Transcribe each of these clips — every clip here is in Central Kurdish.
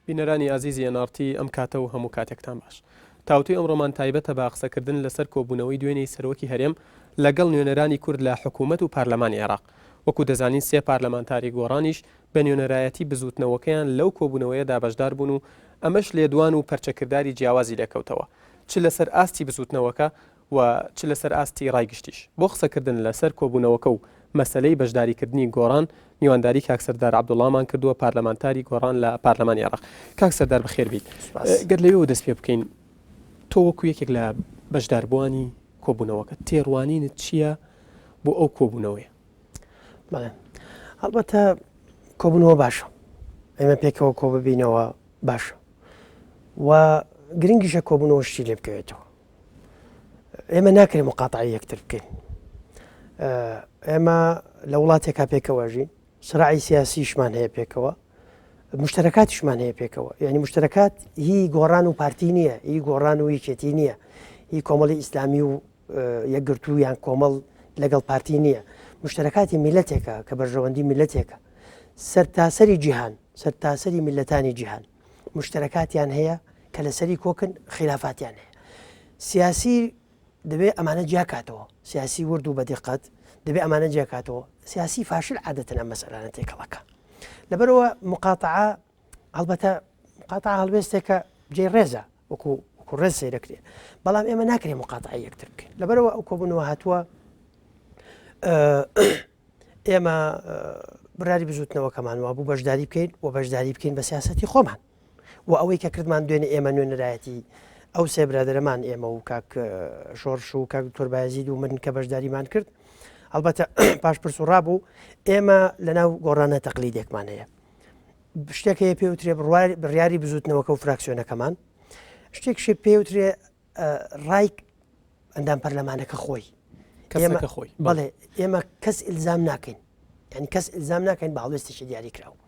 بینەرانی ئازیزی NRT ئەم کاتە و هەموو کاتێکتان باش. تاوتوی ئەمڕۆمان تایبەتە بە قسەکردن لەسەر کۆبوونەوەی دوێنەی سەرۆکی هەرێم لەگەڵ نوێنەرانی کورد لە حکوومەت و پارلەمانی عێراق. وەکو دەزانین سێ پارلەمانتاری گۆڕانیش بە نوێنەرایەتی بزوتنەوەکەیان لەو کۆبوونەوەیەدا بەشدار بوون و ئەمەش لێدوان و پەرچەکردداری جیاوازی لێکەوتەوە، چ لەسەر ئاستی بزوتنەوەکە و چ لەسەر ئاستی ڕایگشتیش. بۆ قسەکردن لەسەر کۆبوونەوەکە و مەسلەی بەشداریکردنی گۆڕان میوانداری کاک سەردار عەبدوڵڵامان کردووە پارلەمانتاری گۆڕان لە پارلەمانی عێراق. کاک سەردار بەخێر بیت. گەر لەوێ دەست پێ بکەین، تۆ وەکو یەکێک لە بەشداربووانی کۆبوونەوەکە تێڕوانینت چییە بۆ ئەو کۆبوونەوەیە؟ بەڵێ هەڵبەتە کۆبوونەوە باشە، ئێمە پێکەوە کۆ ببینەوە باشە و گرنگیشە کۆبوونەوە شتی لێ بکەوێتەوە. ئێمە ناکرێت مقاتعی یەکتر بکەین. ئێمە لە وڵاتێکا پێکەوەژین، سراعی سیاسیشمان هەیە پێکەوە، مشتەرەکاتیشمان هەیە پێکەوە. یعنی مشتەرەکات هی گۆڕان و پارتی نییە، هی گۆڕان و یەکێتی نییە، هی کۆمەڵی ئیسلامی و یەکگرتوویان کۆمەڵ لەگەڵ پارتی نییە. مشتەرەکاتی میلەتێکە کە بەرژەوەندی میلەتێکە، سەرتاسەری جیهان، سەرتاسەری میلەتانی جیهان مشتەرەکاتیان هەیە کە لەسەری کۆکن، خلافاتیان هەیە. سیاسی دەبێت ئەمانە جیاکاتەوە، سیاسی ورد و بەدقەت دەبێت ئەمانە جیاکاتەوە. سیاسی فاشل عادەتەن ئەم مەسەلانە تێکەڵەکە. لەبەرەوە مقاتعە هەڵبەتە مقاتعە هەڵوێستێکە جێی ڕێزە وەکو ڕێز سەیرەکرێ، بەڵام ئێمە ناکرێت مقاتعی یەکتر بکەین. لەبەرەوە ئەو کۆبوونەوە هاتووە ئێمە براری بزوتنەوەکەمان وا بوو بەشداری بکەین و بەشداری بکەین بە سیاسەتی خۆمان و ئەوەی کە کردمان دوێنێ ئێمە نوێنەرایەتی ئەو سێ برادرەمان ئێمە و کاک شۆڕش و کاک دکتۆر بایزید و من کە بەشداریمان کرد، هەڵبەتە پاشپرس و ڕابوو ئێمە لەناو گۆڕانە تەقلیدێکمان هەیە. شتێک هەیە پێوترێ بڕیاری بزوتنەوەکە و فراکسیۆنەکەمان، شتێکشی پێوترێ ڕای ئەندام پەرلەمانەکە خۆی خۆی. بەڵێ ئێمە کەس ئیلزام ناکەین، یعنی کەس ئیلزام ناکەین بە هەڵوێستێکی دیاری کراوە.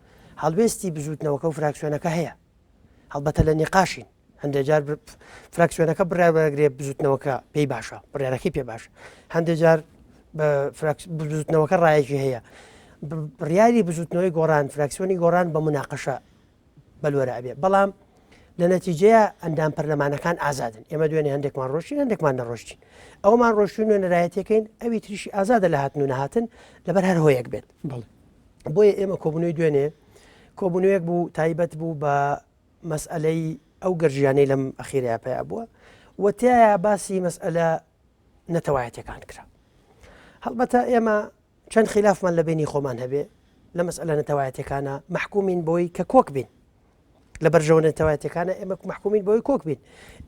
هەڵوێستی بزوتنەوەکە و فراکسیۆنەکە هەیە، هەڵبەتە لە نقاشین. هەندێک جار فراکسیۆنەکە بڕیار بەرگرێت بزوتنەوەکە پێی باشە، بڕیارەکەی پێ باشە. هەندێک جار بزوتنەوەکە ڕایەکی هەیە. بڕیاری بزوتنەوەی گۆڕان، فراکسیۆنی گۆڕان بە مناقەشە بەلوەرە ئەبێ، بەڵام لە نەتیجەیە ئەندام پەرلەمانەکان ئازادن. ئێمە دوێنێ هەندێکمان ڕۆشتین، هەندێکمان نەڕۆشتین. ئەومان ڕۆشتین نوێنەرایەتەکەین، ئەوی تریشی ئازادە لە هاتن و نەهاتن لەبەر هەر هۆیەک بێت. بۆیە ئێمە کۆبوونەوەی دوێنێ کۆبوونەوەیەک بوو تایبەت بوو بە مەسئلەی ئەو گەرژیانەی لەم ئەخیرەیە پێیا بووە و تایە باسی مەسئلە نەتەوایەتەکان کرا. هەڵبەتە ئێمە چەند خلافمان لە بینی خۆمان هەبێ لە مەسئلە نەتەوایەتەکانە محکومین بۆی کە کۆک بین، لە بەرژەوە نەتەوایەتەکانە ئێمە محکومین بۆی کۆک بین.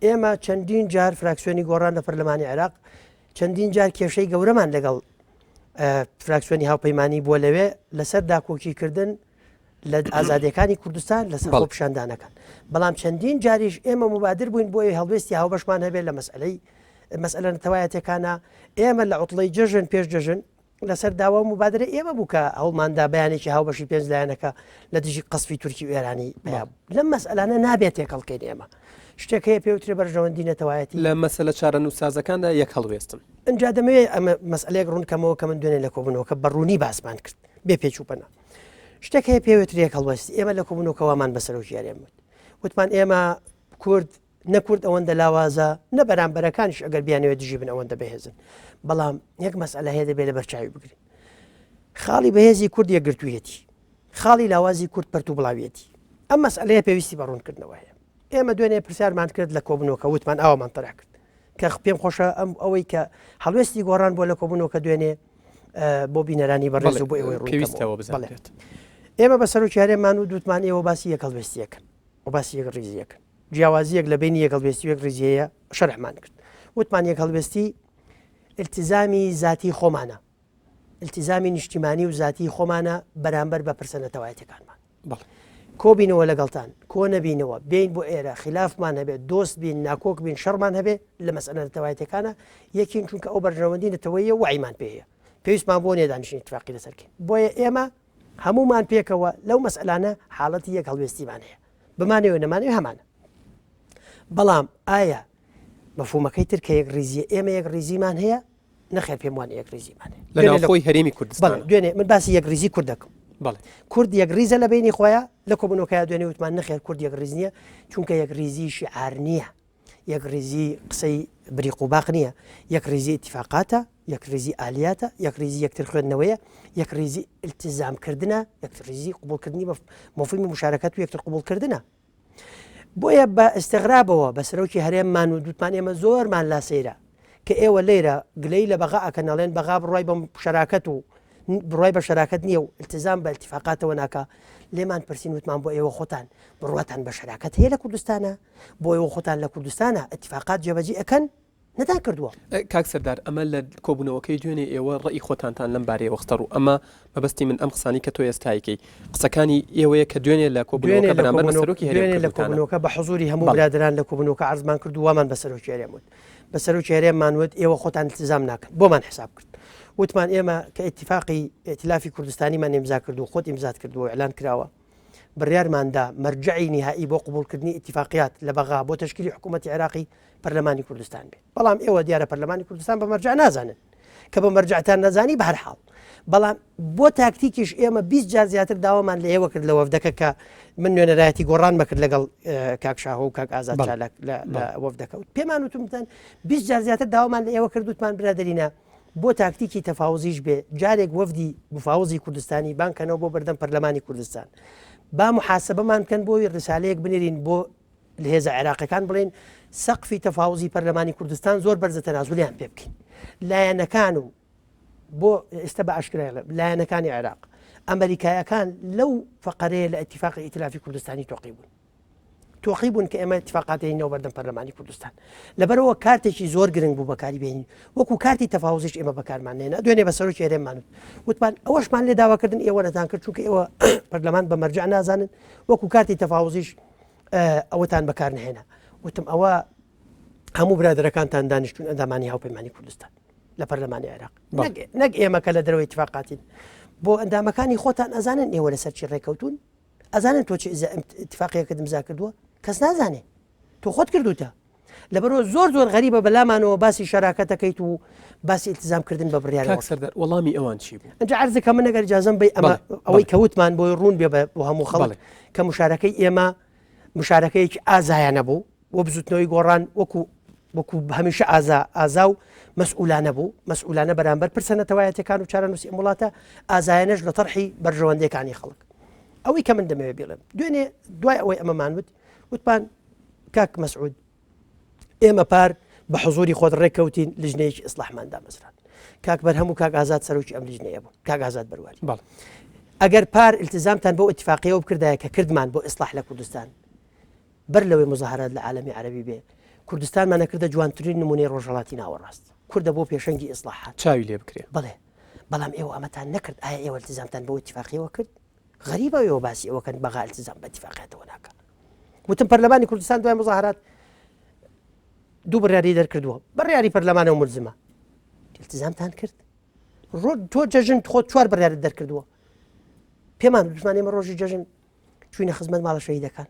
ئێمە چەندین جار فراکسیۆنی گۆڕان لە پەرلەمانی عێراق، چەندین جار کێشەی گەورەمان لەگەڵ فراکسیۆنی هاوپەیمانی بووە لەوێ لەسەر داکۆکیکردن لە ئازادیەکانی کوردستان لەسەر خۆ پیشاندانەکان. بەڵام چەندین جاریش ئێمە مبادر بووین بۆی هەڵوێستی هاوبەشمان هەبێت لە مەسئلە نەتەوایەتەکانە. ئێمە لە عوتڵەی جەژن پێش جەژن لەسەر داوا مبادرە ئێمە بوو کە هەوڵماندا بەیانێکی هاوبەشی پێنجلایەنەکە لە دژی قەسفی تورکی و ئێرانی پێیا بوو. لەم مەسئلانە نابێت تێکەڵکەین. ئێمە شتێک هەیە پێوترێ بەرژەوەندی نەتەوایەتی لە مەسەلە چارە نووسازەکاندا یەک هەڵوێستن. ئەجا دەمەوێت ئەمە مەسئلەیەک ڕوونکەمەوە کە من دوێنێ لە کۆبوونەوەکە بەڕوونی باسمان کرد بێ پێچووپەنە. شتێک هەیە پێوترێ هەڵوەستی ئێمە لە کۆبوونەوەکەوامان بەسەرۆژیارێم وتمان ئێمە کورد نەکورد ئەوەندە لاوازە نە بەرامبەرەکانیش ئەگەر بیانەوە دژی بن ئەوەندە بەهێزن. بەڵام یەک مەسئلە هەیە دەبێت لە بەرچاوی بگرین. خاڵی بەهێزی کورد یەکگرتوویەتی، خاڵی لاوازی کورد پەرت و بڵاویەتی. ئەم مەسئلەیە پێویستی بەڕوونکردنەوە هەیە. ئێمە دوێنێ پرسیارمان کرد لە کۆبوونەوەکە وتمان ئاوامان تەرا کرد کە پێم خۆشە ئەم ئەوەی کە هەڵوێستی گۆڕان بۆ لە کۆبوونەوەکە دوێنێ بۆ بینەرانی بەڕێز و بۆ ئێوەی ڕوونکەوە بزانێت. ئێمە بە سەرۆکیارێمان و دوتمان ئێوە باسی یەک هەڵوێستیەکەن و باسی یەک ڕیزیەکەن، جیاوازیەک لە بینی یەک هەڵوێستی و یەک ڕیزیەیە شەرحمان کرد. وتمان یەک هەڵوێستی التیزامی ذاتی خۆمانە، التیزامی نیشتیمانی و ذاتی خۆمانە بەرامبەر بە پرسە نەتەوایەتەکانمان. کۆبینەوە لەگەڵتان، کۆ نەبینەوە، بین بۆ ئێرە، خلافمان هەبێت، دۆست بین، ناکۆک بین، شەڕمان هەبێت لە مەسئلە نەتەوایەتەکانە یەکین چونکە ئەو بەرژەوەندی نەتەوەیە وعیمان پێەیە، پێویستمان بۆ نێدانیشتنی اتفاقی لەسەرکەین. بۆیە ئێمە هەمومان پێکەوە لەو مەسئلانە حاڵەتی یەک هەڵوێستیمان هەیە، بمانەوە نەمانەوە هەمانە. بەڵام ئایا مەفهومەکەی تر کە یەک ڕیزیە ئێمە یەک ڕیزیمان هەیە؟ نەخێر پێم وانە یەک ڕیزیمان هەیە لە ناوخۆی هەرێمی کوردستان. دوێنێ من باسی یەک ڕیزی کورد دەکەم. کورد یەک ڕیزە لە بینی خۆیان لە کۆبوونەوەکە دوێنێ وتمان نەخێر کورد یەک ڕیز نییە چونکە یەک ریزی شعار نییە یەک ریزی قسەی بریق و باق نییە یەک ریزی اتفاقاتە یەک ریزی ئالیاتە یەک ریزی یەکتر خوێندنەوەیە یەک ریزی التزامکردنە یەک ریزی قبولکردنی مفهومی مشارەکەت و یەکتر قبولکردنە بۆیە بە ئستیغرابەوە بە سەرۆکی هەرێممان و دووتمان ئێمە زۆرمان لا سەیرە کە ئێوە لێرە گلەی لە بەغا ئەکەن نەڵێن بەغا بڕای بە شەراکەت و بڕای بە شەراکەت نییە و التزام بە التیفاقاتەوە ناکە لێمان پرسین وتمان بۆ ئێوە خۆتان بڕواتان بە شەراکەت هەیە لە کوردستانە بۆ ئێوە خۆتان لە کوردستانە اتفاقات جێبەجێ ئەەکەن نەتان کردووە کاک سەردار ئەمە لە کۆبوونەوەکەی دوێنێ ئێوە ڕێی خۆتانتان لەم بارەیە وەختەڕ و ئەمە مەبەستی من ئەم قسانی کە تۆ ئێستایکەی قسەکانی ئێوەیە کە دوێنێ لە کۆبوونەوەکە بەرامبەر بە سەرۆکی هەرێم لە کۆبوونەوەکە بە حضوری هەموو برادران لە کۆبوونەوەکە عەرزمان کرد و وامان بە سەرۆکی هەرێم وت بە سەرۆکی هەرێممان وت ئێوە خۆتان التزام ناکەن بۆمان حساب کرد وتمان ئێمە کە ئیتیفاقی ئێتلافی کوردستانیمان ئیمزا کرد و خۆت ئیمزات کردووە ئیعلان کراوە بڕیارماندا مەرجعی نهایی بۆ قبولکردنی اتفاقیات لە بەغا بۆ تشکیلی حکوومەتی عێراقی پەرلەمانی کوردستان بێت بەڵام ئێوە دیارە پەرلەمانی کوردستان بە مەرجع نازانن کە بە مەرجعتان نەزانی بە هەر حاڵ بەڵام بۆ تاکتیکیش ئێمە 20 جار زیاتر داوامان لە ئێوە کرد لە وەفدەکە کە من نوێنەرایەتی گۆڕان مەکرد لەگەڵ کاک شاهۆ و کاک ئازاد چالاک لە وەفدەکەوت پێمان وتمتەن 20 جار زیاتر داوامان لە ئێوە کرد وتمان برادەرینە بۆ تاکتیکی تەفاوزیش بێ جارێک وەفدی مفاوزی کوردستانی بانکەنەوە بۆ بەردەم پەرلەمانی کوردستان با محاسبەمان بکەن بۆی ڕسالەیەک بنێرین بۆ لە هێزە عێراقیەکان بڵێن سەقفی تەفاوزی پەرلەمانی کوردستان زۆر بەرزە تەنازولیان پێ بکەین لایەنەکان و بۆ ئێستا بە ئاشکرای لایەنەکانی عێراق ئەمریکایەکان لەو فەقەرەیە لە ئەتیفاقی ئیتلافی کوردستانی تۆقی بوون کە ئێمە اتفاقاتینەوە بەردەم پەرلەمانی کوردستان لەبەرەوە کارتێکی زۆر گرنگ بوو بەکاری بێنین وەکو کارتی تەفاوزیش ئێمە بەکارمان نێنا دوێنێ بە سەرۆکی هەرێممان وتمان ئەوەشمان لێ داواکردن ئێوە نەتان کرد چونکە ئێوە پەرلەمان بە مەرجع نازانن وەکو کارتی تەفاوزیش ئەوەتان بەکار نهێنا وتم ئەوە هەموو برادەرەکانتان دانیشتون ئەندامانی هاوپەیمانی کوردستان لە پەرلەمانی عێراق نەک ئێمە کە لە دەرەوەی اتفاقاتین بۆ ئەندامەکانی خۆتان ئەزانن ئێوە لەسەر چی ڕێکەوتون ئەزانن تۆ چ اتفاقیەکە دمزا کردووە کەس نازانێ تۆ خۆت کردوتە لەبەرەوە زۆر زۆر غەریبە بەلامانەوە باسی شەراکەتەکەیت و باسی التزامکردن بە بڕیارەوە سەردار وەڵامی ئەوان چی بوو ئەنجا عەرزەکە من ئەگەر ئیجازەم بێ ئەمە ئەوەی کەوتمان بۆی ڕوون بێ بۆ هەموو خەڵک کە مشارەکەی ئێمە مشارەکەیەکی ئازایانە بوو وە بزوتنەوەی گۆڕان وەکو هەمیشە ئازا و مەسئولانە بوو مەسئولانە بەرامبەر پرسەنەتەوایەتەکان و چارەنووسی وڵاتە ئازایانەش لە تەرحی بەرژەوەندەکانی خەڵک ئەوەی کە من دەمەوێت بڵێم دوێنێ دوای ئەوەی ئەمەمان وتمان کاک مەسعود ئێمە پار بە حضوری خۆت ڕێککەوتین لژنەیەکی ئیسلاحماندا مەزران کاک بەرهەم و کاک ئازاد سەرۆکی ئەم لیژنەیە بوون کاک ئازاد بەرواری ئەگەر پار التزامتان بۆ اتفاقیەوە بکردایە کە کردمان بۆ ئیسلاح لە کوردستان بەر لەوەی مزاهرات لە عالەمی عەرەبی بێ کوردستانمان نەکردە جوانترین نمونەی ڕۆژهەڵاتی ناوەڕاست کوردە بۆ پێشەنگی ئیسلاحات چاوی لێ بکرێ بڵێ بەڵام ئێوە ئەمەتان نەکرد ئایا ئێوە التزامتان بۆ اتفاقیەوە کرد غەریبە ئێوە باسی ئەوەکەن بەغا التزام بە اتفاقیەتەوە ناکە وتم پەرلەمانی کوردستان دوای مزاهرات دوو بڕیاری دەرکردووە بڕیاری پەرلەمانەوە ملزمە التزامتان کرد تۆ جەژن خۆت 4 بڕیارت دەرکردووە پێمان وتمان ئێمە ڕۆژی جەژن چوینە خزمەت ماڵە شەهیدەکان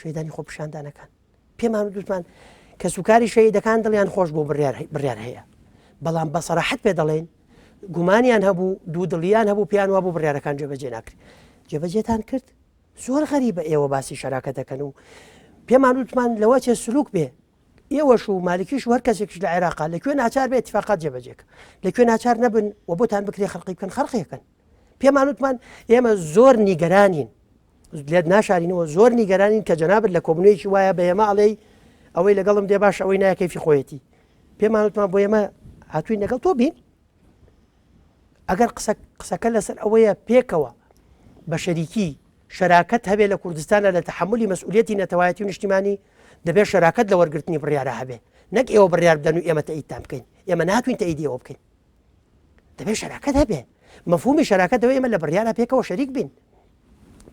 شەهیدانی خۆپیشاندانەکان پێمان وتمان کە سوکاری شەهیدەکان دڵیان خۆش بۆ بڕیار هەیە بەڵام بە سەراحەت پێ دەڵێن گومانیان هەبوو دوو دڵیان هەبوو پیان وا بۆ بڕیارەکان جێبەجێ ناکرد جێبەجێتان کرد زۆر غەریبە ئێوە باسی شەراکەتەکەن و پێمان وتمان لەوە چێ سلوک بێ ئێوەش و مالکیش و هەر کەسێکش لە عێراقا لەکوێ ناچار بێ اتفاقات جێبەجێکە لەکوێ ناچار نەبن و بۆتان بکرێ خەڵقی بکەن خەڵقیەکەن پێمان وتمان ئێمە زۆر نیگەرانین لێت ناشارینەوە زۆر نیگەرانین کە جەنابەت لە کۆبوونەیەکی وایە بە ئێمە ئەڵێی ئەوەی لەگەڵم دێ باش ئەوەی نایە کەیفی خۆیەتی پێمان وتمان بۆ ئێمە هاتووین لەگەڵ تۆ بین ئەگەر قسەکە لەسەر ئەوەیە پێکەوە بە شەریکی شەراکەت هەبێ لە کوردستانە لە تەحملی مەسئولیەتی نەتەوایەتی و نیشتیمانی دەبێت شەراکەت لە وەرگرتنی بڕیارە هەبێ نەک ئێوە بڕیار بدەن و ئێمە تەئیدتان بکەین ئێمە ناتوین تەئیدی ئەوە بکەین دەبێت شەراکەت هەبێ مەفهومی شەراکەتەوە ئێمە لە بڕیارە پێکەوە شەریک بین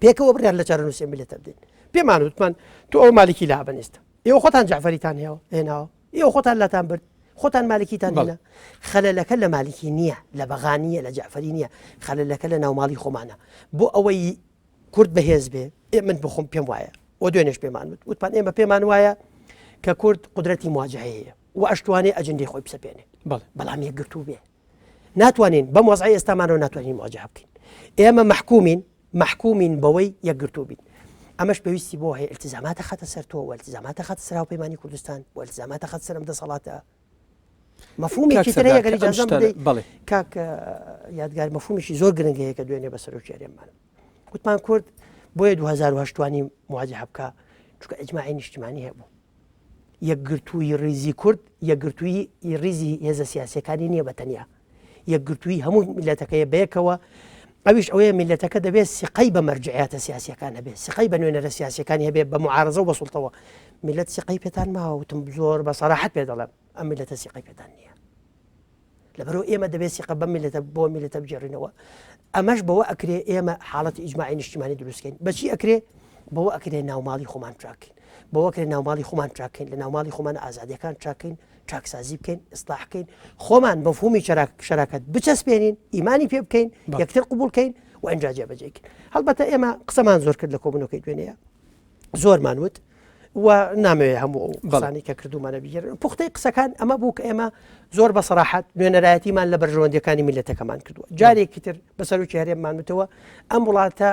پێکەوە بڕیار لە چارەنووسی میلەتە بدەین پێمان وتمان تۆ ئەو مالکی لا بەنێستە ئێوە خۆتان جعفەریتان هێناوە ئێوە خۆتان لاتان برد خۆتان مالکیتان هێنا خەلەلەکە لە مالکی نییە لە بەغا نییە لە جعفەری نییە خەلەلەکە لە ناوماڵی خۆمانە بۆ ئەوەی کورد بەهێز بێ من بخۆم پێم وایە و دوێنێش پێمان وتمان ئێمە پێمان وایە کە کورد قدرەتی مواجهەیە و ئەشتوانێ ئەجندەی خۆی بسەپێنێ بەڵام یەکگرتوو بێ ناتوانین بەم وەزعی ئێستامانەوە ناتوانین مواجهە بکەین ئێمە محکومین بەوەی یەکگرتوو بین ئەمەش پێویستی بۆ هەیە التزاماتە خاتە سەر تۆ و التزاماتە خاتە سەر هاوپەیمانی کوردستان و التزاماتە خاتە سەر ئەم دەسەڵاتە مەفهومێکی ترە هەیە گەری ئیجازەم بدەیت کاک یادگار مەفهومێکی زۆر گرنگ هەیە کە دوێنێ بە سەرۆکی هەرێممان وتمان کورد بۆیە 2008 توانی مواجهە بکە چونکە ئیجماعی نیشتیمانی هەیە بوو یەکگرتووی ڕیزی کورد یەکگرتووی ڕیزی هێزە سیاسیەکانی نییە بەتەنیا یەکگرتووی هەموو میلەتەکەیە بەیەکەوە ئەویش ئەوەیە میلەتەکە دەبێت سقەی بە مەرجعیاتە سیاسیەکان هەبێت سقەی بە نوێنەرە سیاسیەکانی هەبێت بە معارەزە و بەسوڵتەوە میلەت سقەی پێتان ماوەتم زۆر بە سەراحەت پێ دەڵێم ئەم میلەتە سقەی پێتان نییە لەبەرەوە ئێمە دەبێت سقە بە میلەتە بۆ میلەتە بجێڕینەوە ئەمەش بەوە ئەکرێ ئێمە حاڵەتی ئیجماعی نیشتیمانی دروستکەین بەچی ئەکرێ بەوە ئەکرێ ناوماڵی خۆمان چاکەین بەوە کرێ ناوماڵی خۆمان چاکەین لە ناوماڵی خۆمان ئازادیەکان چاکەین چاکسازی بکەین ئیسلاحکەین خۆمان بەفهومی شەراکەت بچەسپێنین ئیمانی پێ بکەین یەکتر قبولکەین و ئەنجا جێبەجێکەین هەڵبەتە ئێمە قسەمان زۆر کرد لە کۆبوونەوەی دوێنەیە زۆرمان وت و نامەوێت هەموو قسانی کە کردومانە بیگەڕێن پوختەی قسەکان ئەمە بوو کە ئێمە زۆر بە سەراحەت نوێنەرایەتیمان لە بەرژەوەندەکانی میلەتەکەمان کردووە جارێکی تر بە سەرۆکی هەرێممان وتەوە ئەم وڵاتە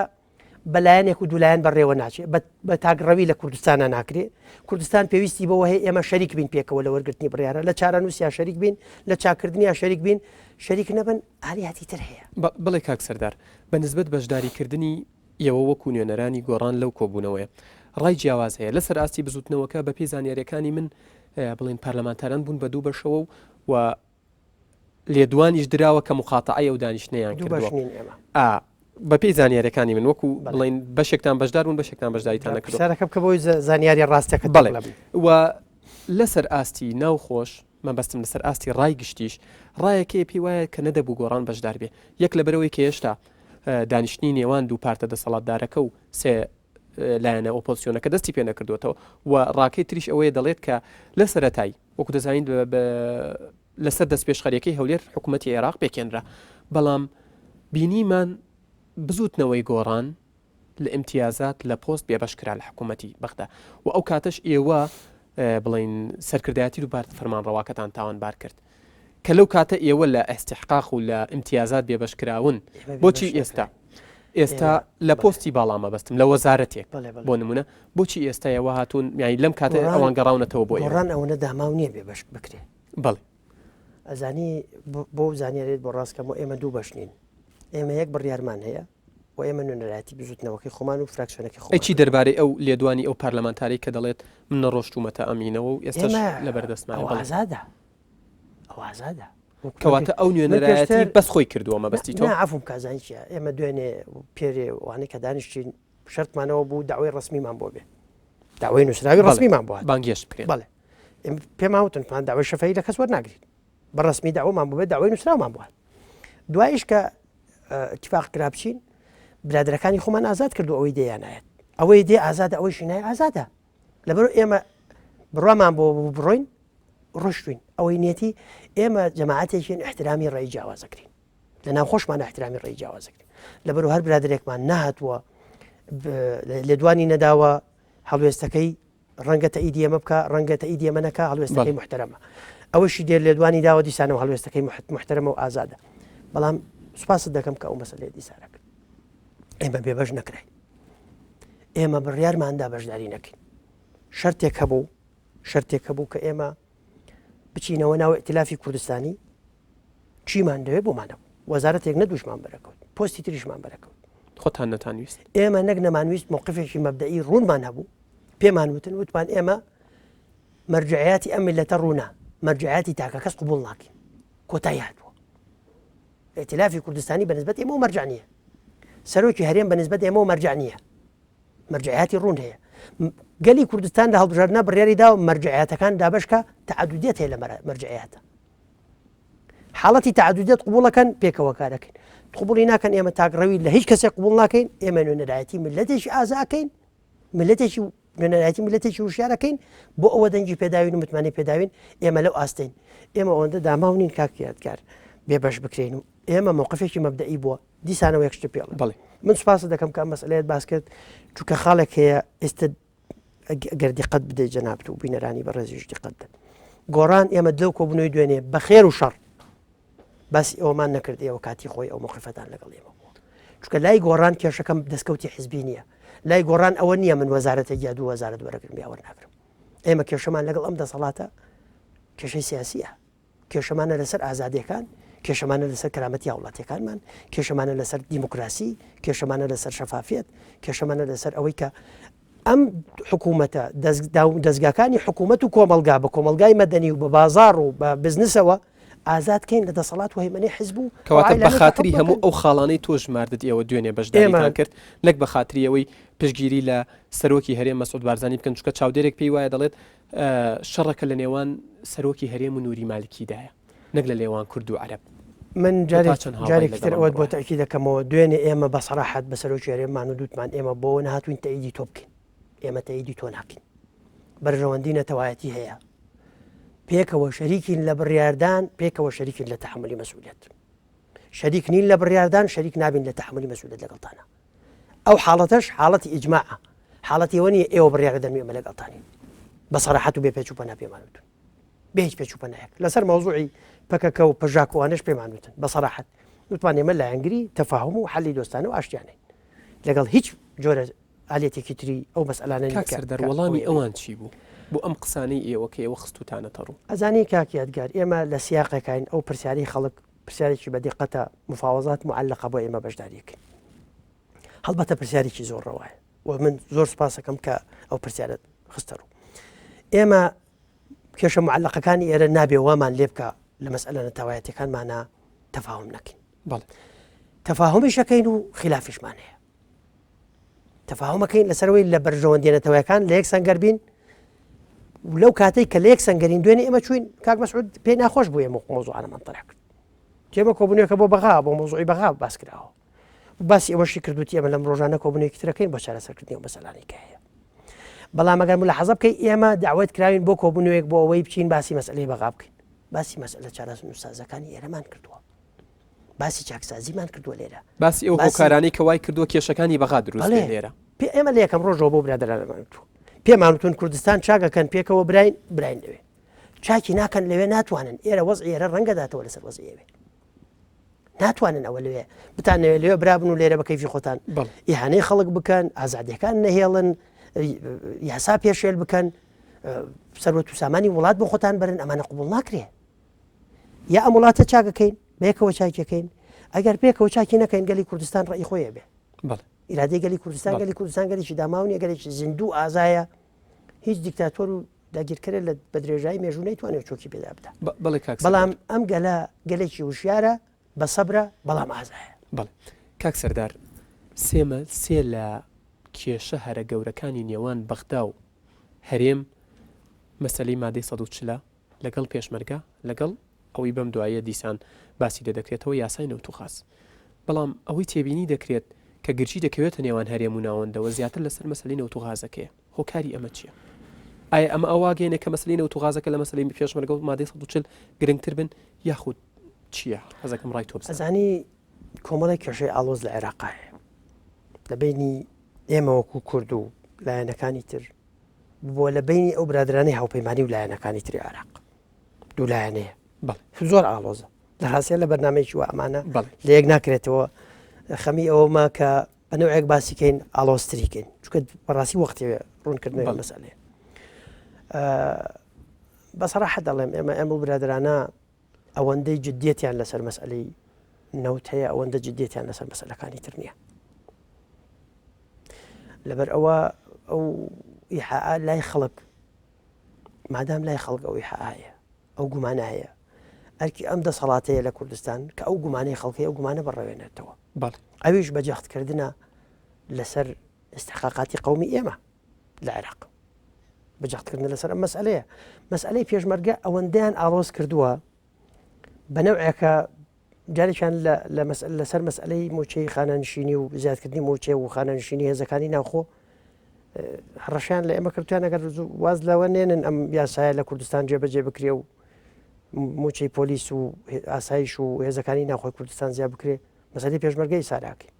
بەلایەنێک و دوولایەن بەڕێوە ناچێت بە تاگڕەوی لە کوردستانە ناکرێت کوردستان پێویستی بەوە هەیە ئێمە شەریک بین پێکەوە لە وەرگرتنی بڕیارە لە چارەنووسیا شەریک بین لە چاکردنیا شەریک بین شەریک نەبن ئالیاتی تر هەیە بڵێ کاک سەردار بە نسبەت بەشداریکردنی ئێوە وەکو نوێنەرانی گۆڕان لەو کۆبوونەوەیە ڕای جیاواز هەیە لەسەر ئاستی بزوتنەوەکە بە پێی زانیاریەکانی من بڵێن پارلەمانتاران بوون بە دوو بەشەوە و لێدوانیش دراوە کە مخاتعە و دانیشتنیان کردووە بە پێی زانیاریەکانی من وەکو بڵین بەشێکتان بەشدار بوون بەشێکتان بەشداریتان نەکردو سەرەکە بکە بۆی زانیاری ڕاستەکە بڵێ و لەسەر ئاستی ناوخۆش مەبەستم لەسەر ئاستی ڕای گشتیش ڕایەکەی پێی وایە کە نەدەبوو گۆڕان بەشدار بێ یەک لە بەرەوەی کە هێشتا دانیشتنی نێوان دوو پارتە دەسەڵاتدارەکە و سێ لایەنە ئۆپۆزیسیۆنەکە دەستی پێ نەکردوێتەوە و ڕاکەی تریش ئەوەیە دەڵێت کە لە سەرەتایی وەکو دەزانین لەسەر دەست پێشخەریەکەی هەولێر حکوومەتی عێراق پێکێنرا بەڵام بینیمان بزوتنەوەی گۆڕان لە ئیمتیازات لە پۆست بێبەشکرا لە حکوومەتی بەغدا و ئەو کاتەش ئێوە بڵین سەرکردایەتی و بار فەرمانڕەواکەتان تاوانبار کرد کە لەو کاتە ئێوە لە ئەستحقاق و لە ئیمتیازات بێبەشکراون بۆچی ئێستا لە پۆستی باڵامە بەستم لە وەزارەتێک بۆ نمونە بۆچی ئێستا ئێوە هاتوون یانی لەم کاتە ئەوان گەڕاونەتەوە بۆ گۆڕان ئەوەنە داماو نییە بێبەش بکرێ بەڵێ ئەزانی بۆ زانیارێت بۆ ڕاستکەمەوە ئێمە دوو بەشنین ئێمە یەک بڕیارمان هەیە و ئێمە نوێنەرایەتی بزوتنەوەکەی خۆمان و فراکسیۆنەکەی خۆ چی دەربارەی ئەو لێدوانی ئەو پارلەمانتاری کە دەڵێت من نەڕۆشتومەتە ئەمینەوە و ئێستا لە بەردەستمانە ئازادە ئەو ئازادە کەواتە ئەو نوێنەرایەتی بەس خۆی کردووە مەبەستی تۆ عفوم کازانی چیە ئێمە دوێنێ پێرێ وانەی کە دانیشتین شەرتمانەوە بوو داوای ڕسمیمان بۆ بێ داوای نووسراوی ڕسمیمان بووە بانگێشت بکرێت بەڵێ پێم هاوتن پان داوای شەفەی لە کەس وەرناگرین بە ڕسمی داوامان بوو بێت داوای نووسراومان بووە دوایش کە اتفاق کرابچین برادەکانی خۆمان ئازاد کردو ئەوەی دەیانایەت ئەوەی دێ ئازادە ئەوەی شینای ئازادە لەبەر ئێمە بڕوامان بۆ بڕۆین ڕۆشتوین ئەوەی نێتی ئێمە جەماعەتێکین احترامی ڕێی جیاوازەکرین لە ناو خۆشمان احترامی ڕێی جیاوازەکرین لەبەر هەر برادێکمان نهاتووە لێدوانی نەداوە هەڵوێستەکەی ڕەنگە تەئیدی ئێمە بکە ڕەنگە تەئیدی ئێمە نەکە هەڵوێستەکەی محتەرەمە ئەوەشی دێر لێدوانی داوە دیسانەوە هەڵوێستەکەی محتەرەمە و ئازادە بەڵام سوپاست دەکەم کە ئەو مەسەلەی دیسانەکە ئێمە بێبەش نەکراین ئێمە بڕیارماندا بەشداری نەکەین شەرتێک هەبوو کە ئێمە بچینەوە ناو ئیتیلافی کوردستانی چیمان دەوێت بۆمانە وەزارەتێک نەدوشمان بەرەکەوت پۆستی تریشمان بەرەکەوت خۆتان نەتانویست ئێمە نەک نەمانویست موقفێکی مەبدەئی ڕوونمان هەبوو پێمان وتمان ئێمە مەرجعیاتی ئەم میلەتە ڕوونا مەرجعیاتی تاکە کەس قبوڵ ناکەین کۆتایی هاتووە ئیتیلافی کوردستانی بەنسبەت ئێمە و مەرجع نییە سەرۆکی هەرێم بەنسبەت ئێمە و مەرجع نییە مەرجعیاتی ڕوون هەیە گەلی کوردستان لە هەڵبژاردنە بڕیاری دا و مەرجعیاتەکان دابشکە تعدودیت هەیە لە مەرجعیاتە حاڵەتی تعدودیت قبوڵەکەن پێکەوە کارەکەین قبوڵی ناکەن ئێمە تاگڕەوی لە هیچ کەسێک قبوڵ ناکەین ئێمە نوێنەرایەتی ملەتێکی ئازاکەین ملەتێکی نوێنەرایەتی ملەتێکی وشارەکەین بۆ ئەوە دەنگی پێداوین و متمانی پێداوین ئێمە لەو ئاستین ئێمە ئەوەندە داماو نین کاکیاتکار بێبەش بکرێن و ئێمە موقفێکی مەبدەئی بووە دیسانەوە یەکشت پێڵێ بڵێ من سوپاس دەکەم کە مەسئلەیەت باس کرد چونکە خاڵێک هەیە ئێستا گەردی قەت بدەیت جەنابەت و بینەرانی بە ڕێزیشتی قەت بدەن گۆڕان ئێمە دڵ کۆبوونەوەی دوێنێ بە خێر و شەڕ باسی ئەومان نەکرد ئێوە کاتی خۆی ئەو موقفەتان لەگەڵ ئێمە بووە چونکە لای گۆڕان کێشەکەم دەستکەوتی حزبی نییە لای گۆڕان ئەوە نییە من وەزارەتە جادو وەزارەت وەرەگرم یا وەرناگرم. ئێمە کێشەمان لەگەڵ ئەم دەسەڵاتە کێشەی سیاسیە، کێشەمانە لەسەر ئازادیەکان، کێشەمانە لەسەر کەرامەتی هاوڵاتیەکانمان، کێشەمانە لەسەر دیموکراسی، کێشەمانە لەسەر شەفافیت، کێشەمانە لەسەر ئەوەی کە ئەم حکوومەتە دەستگاکانی حکوومەت و کۆمەلگا بە کۆمەلگای مەدەنی و بە بازار و بە بزنسەوە ئازادکەین لە دەسەڵات و هەیمەنی حیزب و کەواتە بە خاتری هەموو ئەو خاڵانەی تۆش ماردت ئێوە دوێنێ بەشداریتان کرد نەک بە خاتری ئەوەی پشتگیری لە سەرۆکی هەرێم مەسعود بارزانی بکەن چونکە چاودێرێک پێی وایە دەڵێت شەڕەکە لە نێوان سەرۆکی هەرێم و نووری مالکیدایە نەک لە لێوان کورد و عەرەب. من جارێکتر ئەوە بۆ تاکید دەکەمەوە دوێنێ ئێمە بە سەراحەت بە سەرۆکی هەرێممان و دووتمان ئێمە بۆ نهاتوین تەئیدی تۆ بکەین، ئێمە تەئیدی تۆ ناکەین، بەرژەوەندی نەتەوایەتی هەیە، پێکەوە شەریکین لە بڕیاردان، پێکەوە شەریکین لە تەحملی مەسئولیت، شەریک نین لە بڕیاردان، شەریک نابین لە تەحملی مەسئولیت لەگەڵتانە. ئەو حاڵەتەش حاڵەتی ئیجماعە، حاڵەتی ئەوە نیە ئێوە بڕیاردەن ئێمە لەگەڵتانین بە سەراحەت و بێ پێچ و پەنا پێمانوتن بێ هیچ پێچ و پەنایەک لەسەر مەوزوعی پەکەکە و پەژاکوانش پێمانوتن بە سەراحەت وتمان ئێمە لایەنگری تەفاهم و حەلی دۆستانە و ئاشتیانەین لەگەڵ هیچ جۆرە ئالێتێکی تری ئەو مەسئلانە سەردەر وەڵامی ئەوان چی بوو بۆ ئەم قسانەی ئێوە کە ئێوە خستوتانەتە ڕوو ئەزانی کاک یادگار ئێمە لە سیاقەکەین ئەو پرسیاری خەڵک پرسیارێکی بەدقەتە مفاوەزات معلقە بۆ ئێمە بەشداریەکەین هەڵبەتە پرسیارێکی زۆر ڕەوایە و من زۆر سپاس دەکەم کە ئەو پرسیارت خستە ڕوو ئێمە کێشە معلقەکانی ئێرە نابێ وامان لێ بکە لە مەسئلە نەتەوایەتیەکانمانە تەفاهم نەکەین تەفاهمیشەکەین و خلافیشمان هەیە تەفاهمەکەین لەسەرەوەی لە بەرژەوەندی نەتەوایەکان لە یەک سەنگەر بین و لەو کاتەی کە لە یەک سەنگەرین دوێنێ ئێمە چوین کاک مەسعود پێی ناخۆش بوو ئێمە مۆزوعانەمان تەڵا کرد کێمە کۆبوونیەکە بۆ بەغا بۆ مۆزوعی بەغا باس کراوە باسی ئەوەشی کردوتی ئێمە لەم ڕۆژانە کۆبوونێکی ترەکەین بۆ چارەسەرکردنی ئەو مەسەلانەی کە هەیە بەڵام ئەگەر ملاحەزە بکەین ئێمە داوەت کراوین بۆ کۆبوونەوەیەک بۆ ئەوەی بچین باسی مەسئلەی بەغا بکەین باسی مەسئلە چارەسەرکردنی ئێرەمان کردووە باسی چاکسازیمان کردووە لێرە باسی ئەو هۆکارانەی کە وای کردووە کێشەکانی بەغا دروست لێرە ئێمە لە یەکەم ڕۆژەوە بۆ برادەرانمان پێمانوتون کوردستان چاکەکەن پێکەوە براین لەوێ چاکی ناکەن لەوێ ناتوانن ئێرە وەزعی ئێرە ڕەنگەداتەوە لەسەر وەزعی ئێوێ ناتوانن ئەوە لەوێ بتانەوێت لەوێ برابن و لێرە بە کەیفی خۆتان ئیهانەی خەڵک بکەن ئازادیەکان نەهێڵن یاسا پێشێل بکەن سەروەت و سامانی وڵات بۆ خۆتان بەرن ئەمانە قبوڵ ناکرێ یا ئەم وڵاتە چاکەکەین بەیەکەوە چاکەکەین ئەگەر پێکەوە چاکی نەکەین گەلی کوردستان ڕێی خۆیە بێ ئیرادەی گەلی کوردستان گەلێکی داماونیە گەلێکی زیندوو ئازایە هیچ دیکتاتۆر و داگیرکەرە لە بە درێژایی مێژوو نەیتوانێت چۆکی پێدا بدە بەڵام ئەم گەلێکی وشیارە بە سەبرە بەڵام ئازایە کاک سەردار سێ لە کێشە هەرە گەورەکانی نێوان بەغدا و هەرێم مەسەلەی مادەی 140 لەگەڵ پێشمەرگە لەگەڵ ئەوەی بەم دوایە دیسان باسی دەدەکرێتەوە یاسای نەوتوخاس بەڵام ئەوەی تێبینی دەکرێت کە گرچی دەکەوێتە نێوان هەرێم و ناوەندەوە زیاتر لەسەر مەسەلەی نەوتوغازەکەیە هۆکاری ئەمە چییە؟ ئایا ئەمە ئەواگەینە کە مەسەلەی نەوتوغازەکە لە مەسەلەی پێشمەرگە و مادەی 140 گرنگتر بن یاخود چییە؟ حەزەکەم ڕای تۆ بزانم. ئەزانی کۆمەڵی کێشەی ئاڵۆز لە عێراقا هەیە لە بینی ئێمە وەکو کورد و لایەنەکانی تر بۆ لە بینی ئەو برادرانەی هاوپەیمانی و لایەنەکانی تری عێراق دوو لایەنەیە زۆر ئاڵۆزە لە ڕاستیە لە بەرنامەیەکی وە ئەمانە لە یەک ناکرێتەوە خەمی ئەوەما کە بەنەوەیەک باسیکەین ئاڵۆستریکەین چونکە بەڕاستی وەختی ڕوونکردنەوەی مەسەلەیە بەسەراحە دەڵێم ئێمە برادرانە ئەوەندەی جددیەتیان لەسەر مەسئلەی نەوت هەیە ئەوەندە جددیەتیان لەسەر مەسەلەکانی تر نییە لەبەر ئەوە ئەو ئیحاء لای خەڵک مادام لای خەڵک ئەو ئیحاءیە ئەو گومانە هەیە ئەرکی ئەم دەسەڵاتەیە لە کوردستان کە ئەو گومانەی خەڵکی ئەو گومانە بەڕەوێنێتەوە ئەویش بەجەختکردنە لەسەر استحقاقاتی قەومی ئێمە لە عێراق بەجەختکردن لەسەر ئەم مەسئلەی پێشمەرگە ئەوەندەیان ئاڵۆز کردووە بەنەوعێکە جارێکیان لەسەر مەسئلەی موچەی خانەنشینی و زیادکردنی موچێ و خانەنشینی هێزەکانی ناوخۆ هەڕەشیان لە ئێمە کردویان ئەگەر واز لەوە نێنن ئەم یاسایە لە کوردستان جێبەجێ بکرێ و موچەی پۆلیس و ئاسایش و هێزەکانی ناوخۆی کوردستان زیاد بکرێ مەسەلەی پێشمەرگەی ساراکەی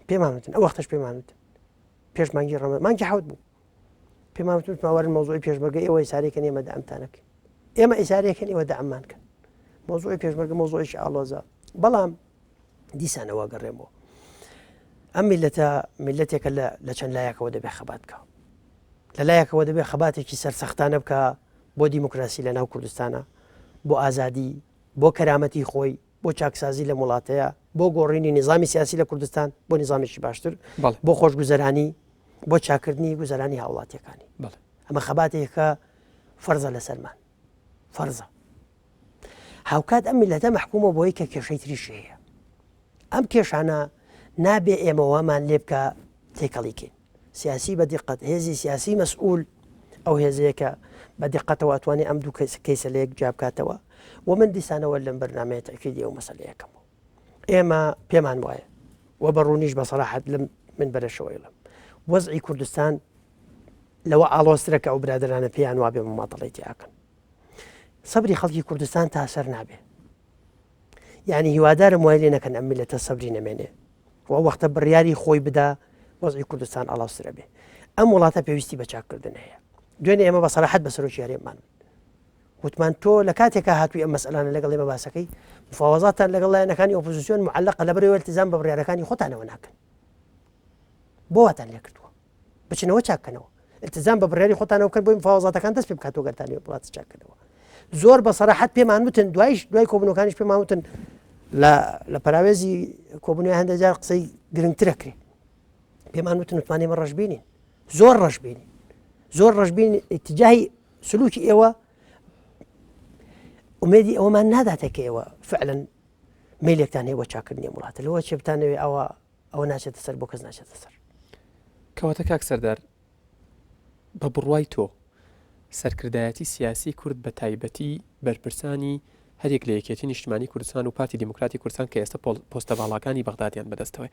پێمانوتن ئەو وەختەش پێمانوتن پێش مانگی ڕەمەزان مانگی حەوت بوو پێمانوتن ماوەرن مەوزوعی پێشمەرگە ئێوە ئیسارێکن ئێمە دەعمتانەکەین ئێمە ئیسارێکن ئێوە دەعممانکەن مۆزوعی پێشمەرگە مۆزوعیشی ئاڵۆزە بەڵام دیسانەوە گەڕێمەوە ئەم میلەتێکە لە چەند لایەکەوە دەبێ خەبات بکە لە لایەکەوە دەبێ خەباتێکی سەرسەختانە بکە بۆ دیموکراسی لە ناو کوردستانە بۆ ئازادی بۆ کەرامەتی خۆی بۆ چاکسازی لە وڵاتەیە بۆ گۆڕینی نظامی سیاسی لە کوردستان بۆ نظامێکی باشتر بۆ خۆشگوزەرانی بۆ چاکردنی گوزەرانی هاوڵاتیەکانی ئەمە خەباتێکە فەرزە لە سەرمان فەرزە هاوکات ئەم میلەتە مەحکومە بۆی کە کێشەی تریش هەیە ئەم کێشانە نابێ ئێمەوەمان لێ بکە تێکەڵیکەین سیاسی بە دیقەت هێزی سیاسی مەسئول ئەو هێزەیەکە بە دیقەتەوە ئەتوانێت ئەم دوو کەیسە لە یەک جا بکاتەوە و من دیسانەوە لەم بەرنامەیە تەکیدی ئەو مەسەلەیەکەمەوە ئێمە پێمان وایە و بەڕوونیش بە سەراحەت لەم من بەرەشەوەیڵم وەزعی کوردستان لەوە ئاڵۆسترەکە ئەو برادرانە پێیان وابێ مەماطەڵی تیاکەن سەبری خەڵکی کوردستان تا سەر نابێ یعنی هیوادارم وای لێ نەکەن ئەم میلەتە سەبری نەمێنێ و وەختە بڕیاری خۆی بدا وەزعی کوردستان ئاڵاوسترە بێ ئەم وڵاتە پێویستی بە چاکردن هەیە دوێنێ ئێمە بە سەراحەت بە سەرۆکی هەرێممان وتمان تۆ لە کاتێکە هاتووی ئەم مەسئلانە لەگەڵ ئێمە باسەکەی مفاوەزاتان لەگەڵ لایەنەکانی ئۆپۆزیسیۆن معەلەقە لەبەرەوەی التیزام بە بڕیارەکانی خۆتانەوە ناکەن بۆ واتان لێ کردووە بچنەوە چاکەنەوە التیزام بە بڕیاری خۆتانەوە بکەن بۆی مفاوەزاتەکان دەست پێ بکاتەوە گەرتانی وڵات چاکردنەوە زۆر بە سەراحەت پێمان وتن دوای کۆبوونەوەکانیش پێمان وتن لە پەراوێزی کۆبوونەوەی هەندێک جار قسەی گرنگترە کرێ پێمان وتن وتمانێمە ڕەشبینین زۆر ڕەشبینین اتجاهی سلوکی ئێوە ئومێدی ئەوەمان ناداتە کە ئێوە فعلەن میلێکتان هەیە بۆ چاکردنی وڵاتە لەوە چێ بتانەوێ ئەوە ناچێتە سەر بۆ کەس ناچێتە سەر کەواتە کاک سەردار بە بڕوای تۆ سەرکردایەتی سیاسی کورد بە تایبەتی بەرپرسانی هەرێک لە یەکێتی نیشتیمانی کوردستان و پارتی دیموکراتی کوردستان کە ئێستا پۆستە باڵاکانی بەغدادیان بەدەستەوەی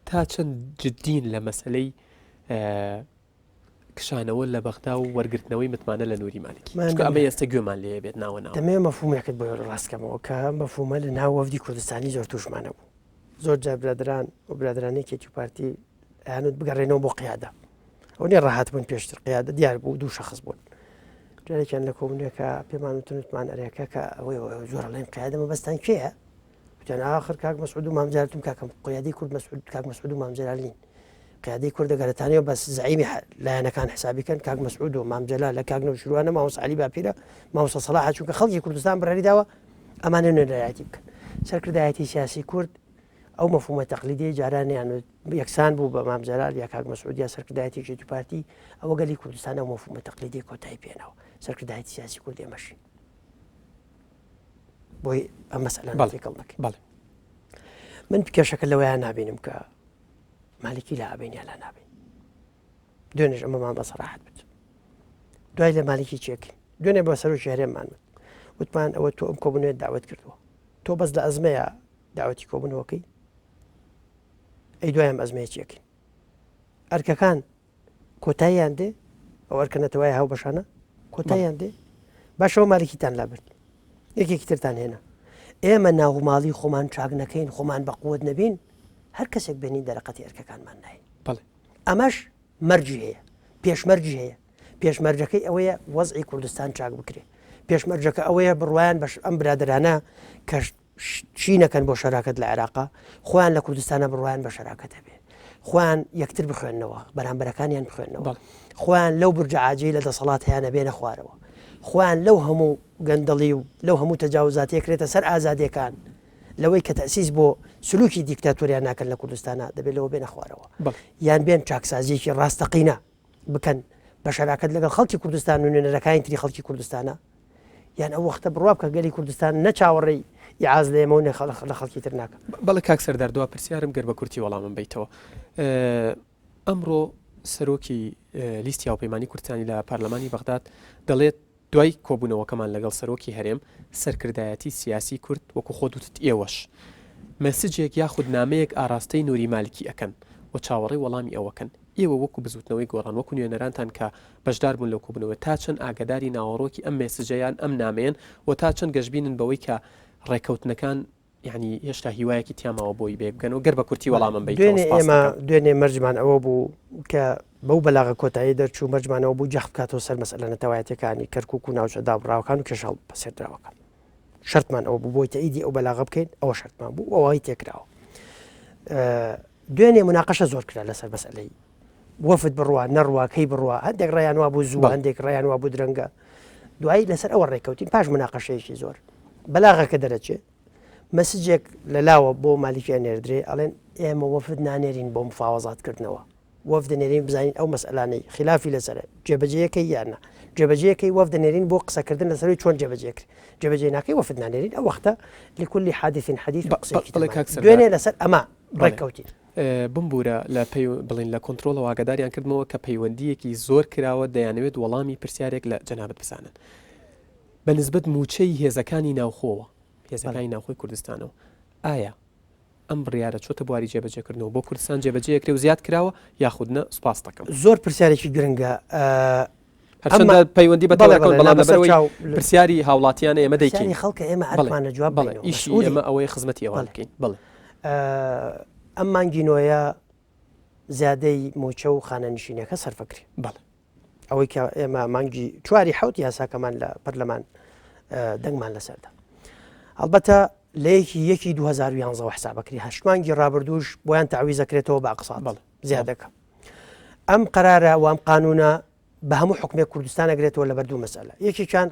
تا چەند جددین لە مەسلەی کشانەوە لە بەغدا و وەرگرتنەوەی متمانە لە نووری مالکی ئەمە ئێستا گوێمان لێ بێت ناوەناوە دەمێ مەفهومێکت بۆ ڕاستکەمەوە کە مەفهومە لە ناو وەفدی کوردستانی زۆر توشمانە بوو زۆر جا برادران و برادرانێکی پارتی هەنوت بگەڕێنەوە بۆ قیادە ئەو نێ ڕاحات بوون پێشتر قیادە دیار بوو دوو شەخص بوون جارێکیان لە کۆبوونێکە پێمان وتمان ئەرێکە کە ئەوەی زۆر لەیم قیادەمە بەستان کێیە وتیان ئاخر کاک مەسعود و مامجارتم کاکەم قیادی کورد مەسعود کاک مەسعود و مامجلال نین قیادی کوردە گەرەتانەوە بەس زعیمی لایەنەکان حسابیکەن کاک مەسعود و مامجلال لە کاک نەوشیروانە مامۆستا عەلی باپیرە مامۆستا سەلاح چونکە خەڵکی کوردستان بڕیاری داوە ئەمانە نوێنەرایەتی بکەن سەرکردایەتی سیاسی کورد ئەو مەفهومە تەقلیدی جارانیان یەکسان بوو بە مامجلال یا کاک مەسعود یا سەرکردایەتیێکی پارتی ئەوە گەلی کوردستان ئەو مەفهومە تەقلیدی کۆتایی پێێنەوە سەرکردایەتی سیاسی کورد ئێمەشین بۆی ئەم مەسئلە تێکەڵ نەکەین من کێشەکە لەوەیان نابینم کە مالکی لا ئابین یا لا نابین دوێنێش ئەمەمان بە سەراحەت بێت دوای لە مالکی چێکین دوێنێ بە سەرۆکی هەرێممان وتمان ئەوە تۆ ئەم کۆبوونەوەت داوەت کردووە تۆ بەس لە ئەزمەیە داوەتی کۆبوونەوەکەی ئەی دوایم ئەزمەیە چێکین ئەرکەکان کۆتاییان دێ ئەو ئەرکەنەتەوەی هاو بەشانە کۆتاییان دێ باشەوە مالکیتان لابرد یەکێکی ترتان هێنا ئێمە ناوماڵی خۆمان چاک نەکەین خۆمان بە قووت نەبین هەر کەسێک بینی دەرەقەتی ئەرکەکانمان ناین ئەمەش مەرجی هەیە پێشمەرجی هەیە پێشمەرجەکەی ئەوەیە وەزعی کوردستان چاک بکرێ پێشمەرجەکە ئەوەیە بڕوایان بەش ئەم برادرانە کە چی نەکەن بۆ شەراکەت لە عێراقا خۆیان لە کوردستانە بڕوایان بە شەراکەتە بێ خۆیان یەکتر بخوێننەوە بەرامبەرەکانیان بخوێننەوە خۆیان لەو برجە عاجی لە دەسەڵات هەیەە بێنە خوارەوە خۆیان لەو هەموو گەندەڵی و لەو هەموو تەجاوزاتی کرێتە سەر ئازادیەکان لەوەی کە تەسیس بۆ سلوکی دیکتاتۆریان ناکەن لە کوردستانە دەبێت لەوە بێنە خوارەوە یان بێن چاکسازیەکی ڕاستەقینە بکەن بە شەراکەت لەگەڵ خەڵکی کوردستان و نوێنەرەکانی تری خەڵکی کوردستانە یان ئەو وەختە بڕوا بکە گەلی کوردستان نەچاوەڕێی یاعاز لە ئێمە و لە خەڵکی تر ناکە بەڵێ کاک سەردار دوا پرسیارم گەر بە کورتی وەڵامم بیتەوە ئەمڕۆ سەرۆکی لیستی هاوپەیمانی کوردستانی لە پارلەمانی بەغداد دەڵێت دوای کۆبوونەوەکەمان لەگەڵ سەرۆکی هەرێم سەرکردایەتی سیاسی کورد وەکو خۆ دوتت ئێوەش مەسجێک یاخود نامەیەک ئاراستەی نووری مالکی ئەکەن و چاوەڕێی وەڵامی ئەوەکەن ئێوە وەکو بزوتنەوەی گۆڕان وەکو نوێنەرانتان کە بەشدار بوون لەو کۆبوونەوە تا چەند ئاگداری ناوەڕۆکی ئەم مێسجەیان ئەم نامەیەن و تا چەند گەشتبینن بەوەی کە ڕێکەوتنەکان یعنی هێشتا هیوایەکی تیاماوە بۆی بێ بگەن و گەر بە کورتی وەڵامم بیت دوێنێ مەرجمان ئەوە بوو کە بەو بەلاغە کۆتایی دەرچوو مەرجمانەوە بوو جەخت بکاتەوە سەر مەسئلە نەتەوایەتەکانی کەرکووک و ناوچە دابڕاوەکان و کێشاڵ بەسێردراوەکان شەرتمان ئەوە بوو بۆی تەئیدی ئەو بەلاغە بکەین ئەوە شەرتمان بوو ئەوەی تێکراوە دوێنێ مناقەشە زۆر کرا لەسەر مەسئلەی وەفد بڕوا نەڕوا کەی بڕوا هەندێک ڕێیان وا بوو زوو هەندێک ڕێیان وا بوو درەنگە دوایی لەسەر ئەوە ڕێککەوتین پاش مناقەشەیەکی زۆر بەلاغەکە دەرەچێت مەسجێک لەلاوە بۆ مالیکیان نێردرێ ئەڵێن ئێمە وەفد نانێرین بۆ مفاوەزاتکردنەوە وەفد نێرین بزانین ئەو مەسئلانەی خلافی لەسەرە جێبەجەیەکەی یانە جێبەجەیەکەی وەفد نێرین بۆ قسەکردن لەسەروی چۆن جێبەجێکرد جێبەجێ ناکەی وەفد نانێرین ئەو وەختە لكل حادث حديث دوێنێ لەسەر ئەمە ڕێککەوتین بمبورە لە بڵین لە کۆنتترۆلە واگەداریان کردمەوە کە پەیوەندیەکی زۆر کراوە دەیانەوێت وەڵامی پرسیارێک لە جەنابەت بزانن بە نسبەت موچەی هێزەکانی ناوخۆوە هێزەکانی ناوخۆی کوردستانەوە ئایا ئەم بڕیارە چۆتە بواری جێبەجێکردنەوە بۆ کوردستان جێبەجەیەکرێ و زیاد کراوە یاخودنە سوپاس دەکەم زۆر پرسیارێکی گرنگە هەرچەندە پەیوەندی بە پرسیاری هاوڵاتیانە ئێمە دەیکەین خەڵکە ئێمە ئەمانە جواب ئیشی ئێمە ئەوەی خزمەتی ئەوان بکەین بڵێ ئەم مانگینۆیە زیادەی موچە و خانەنشینەکە سەرفەکری بەڵێ ئەوەی کە ئێمە مانگی چواری حوت یاساکەمان لە پەرلەمان دەنگمان لەسەردا ئەلبەتە لەیەکی 2011 حسابەکری هەشتمانگی ڕابردووش بۆیان تعویزەکرێتەوە بە ئەقساط زیادەکە ئەم قرارە و ئەم قانونە بە هەموو حکومێک کوردستان ئەگرێتەوە لە بەردوو مەسئلە یەکێکیان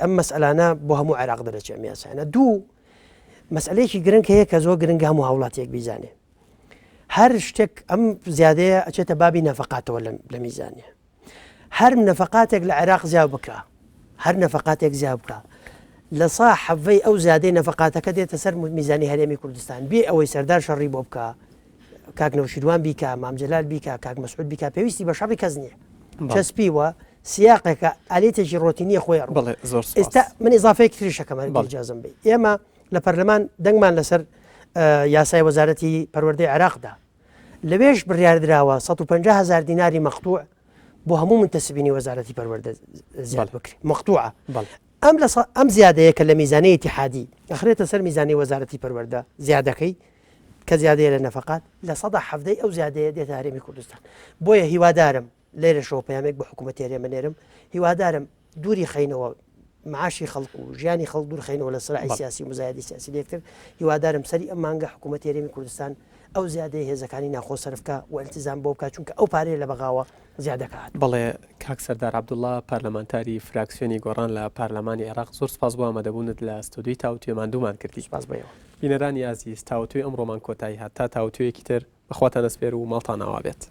ئەم مەسئلانە بۆ هەموو عێراق دەرەچێت میاسانە دوو مەسئلەیەکی گرنگ هەیە کە زۆر گرنگە هەموو هاوڵاتیەک بیزانێ هەر شتێک ئەم زیادەیە ئەچێتە بابی نەفقاتەوە لە میزانە هەر نەفقاتێک لە عێراق زیاد بکە هەر نەفقاتێک زیاد بکە لە سا حەڤەی ئەو زیادەی نەفقاتەکە دێتە سەر میزانی هەرێمی کوردستان بێ ئەوەی سەردار شەڕی بۆ بکە کاک نەوشیروان بیکە مامجلال بیکە کاک مەسعود بیکە پێویستی بە شەڕی کەس نییە چەسپیوە سیاقێکە ئالێتێکی ڕۆتینیە خۆی ئێستا من ئیزافەیەکی تریشەکەمان ئیجازەم بێ ئێمە لە پەرلەمان دەنگمان لەسەر یاسای وەزارەتی پەروەردەی عێراقدا لەوێش بڕیاردراوە 150,000 دیناری مەقطوع بۆ هەموو منتەسبینی وەزارەتی پەروەردە زیاد بکرێت مەقطوعە ئەم زیادەیە کە لە میزانەی ئیتیحادی ئەخرێتە سەر میزانی وەزارەتی پەروەردە زیادەکەی کە زیادەیە لە نەفقات لە 170 ئەو زیادەیە دێتە هەرێمی کوردستان بۆیە هیوادارم لێرە شەوە پەیامێک بە حکوومەتی هەرێمە نێرم هیوادارم دووری خەینەوە معاشی خەڵق و ژیانی خەڵک دوور خەینەوە لە سرعی سیاسی و مزایدی سیاسی لێکتر هیوادارم سەری ئەم مانگە حکوومەتی هەرێمی کوردستان ئەو زیادەی هێزەکانی ناخۆ سەرفکە و ئەلتیزام بۆ بکات چونکە ئەو پارەیە لە بەغاوە زیادەکات بەڵێ کاک سەردار عەبدوڵڵا پارلەمانتاری فراکسیۆنی گۆڕان لە پارلەمانی عێراق زۆر سپاس بۆ ئامادەبوونت لە ستودیۆی تاوتوێمان دوومان کردی سپاس بەیەوە بینەرانی ئازیز تاوتوێ ئەمڕۆمان کۆتایی هات تا تاوتوێکی تر بەخواتان ئەسپێر و ماڵتان ئاوا بێت